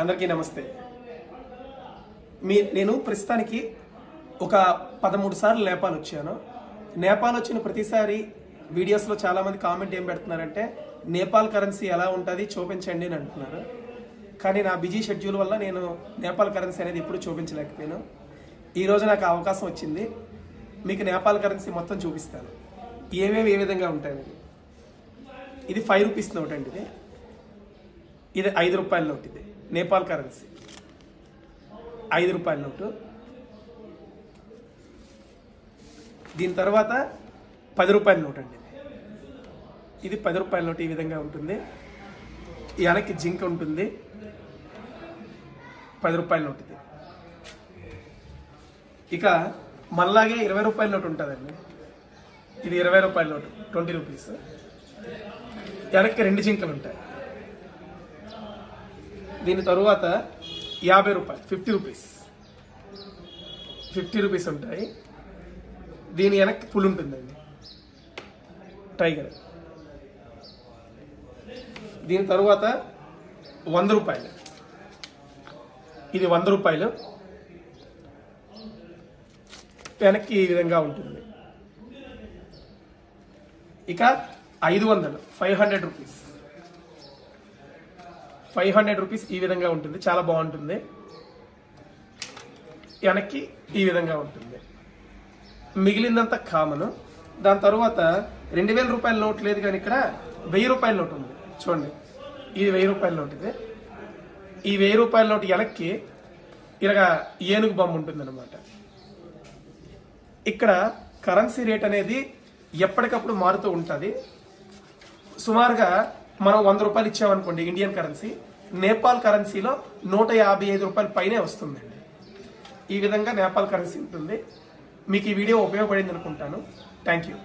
అందరికీ నమస్తే। నేను ప్రస్తుతానికి ఒక 13 సార్లు నేపాల్ వచ్చాను। నేపాల్ వచ్చిన ప్రతిసారి వీడియోస్ లో చాలా మంది కామెంట్ ఏం పెడుతున్నారంటే నేపాల్ కరెన్సీ ఎలా ఉంటది చూపించండి అని అంటున్నారు। కానీ నా బిజీ షెడ్యూల్ వల్ల నేను నేపాల్ కరెన్సీ అనేది ఎప్పుడు చూపించలేకపోయాను। ఈ రోజు నాకు అవకాశం వచ్చింది, మీకు నేపాల్ కరెన్సీ మొత్తం చూపిస్తాను, ఏమేమి ఏ విధంగా ఉంటాయని। ఇది 5 రూపీస్ నోట్ అండి, ఇది 5 రూపాయల నోట్, ఇది నేపాల్ కరెన్సీ 5 రూపాయల నోటు। దీని తర్వాత 10 రూపాయల నోట్ అండి, ఇది 10 రూపాయల నోట్ ఈ విధంగా ఉంటుంది। వెనక్కి జింక్ ఉంటుంది, 10 రూపాయల నోట్ ఇది। ఇక మళ్ళాగే 20 రూపాయల నోట్ ఉంటుందండి, ఇది 20 రూపాయల నోటు 20 రూపీస్, వెనక్కి 2 జింకలు ఉంటాయి। దీని తరువాత 50 రూపాయలు 50 రూపీస్ ఉంటాయి। దీని వెనక్కి పుల్ ఉంటుందండి, టైగర్। దీని తరువాత 100 రూపాయలు, ఇది 100 రూపాయలు, వెనక్కి ఈ విధంగా ఉంటుంది। ఇక 500 500 రూపీస్ 500 రూపీస్ ఈ విధంగా ఉంటుంది, చాలా బాగుంటుంది, వెనక్కి ఈ విధంగా ఉంటుంది। మిగిలిందంతా కామన్। దాని తర్వాత 2000 రూపాయల నోట్ లేదు, కానీ ఇక్కడ 1000 రూపాయల నోట్ ఉంది చూడండి, ఇది 1000 రూపాయల నోట్। ఇది ఈ 1000 రూపాయల నోట్ వెనక్కి ఇలాగా ఏనుగు బొమ్మ ఉంటుంది అనమాట। ఇక్కడ కరెన్సీ రేట్ అనేది ఎప్పటికప్పుడు మారుతూ ఉంటుంది। సుమారుగా మనం 100 రూపాయలు ఇచ్చామనుకోండి ఇండియన్ కరెన్సీ, నేపాల్ కరెన్సీలో 155 రూపాయల పైనే వస్తుందండి। ఈ విధంగా నేపాల్ కరెన్సీ ఉంటుంది। మీకు ఈ వీడియో ఉపయోగపడింది అనుకుంటాను। Thank you.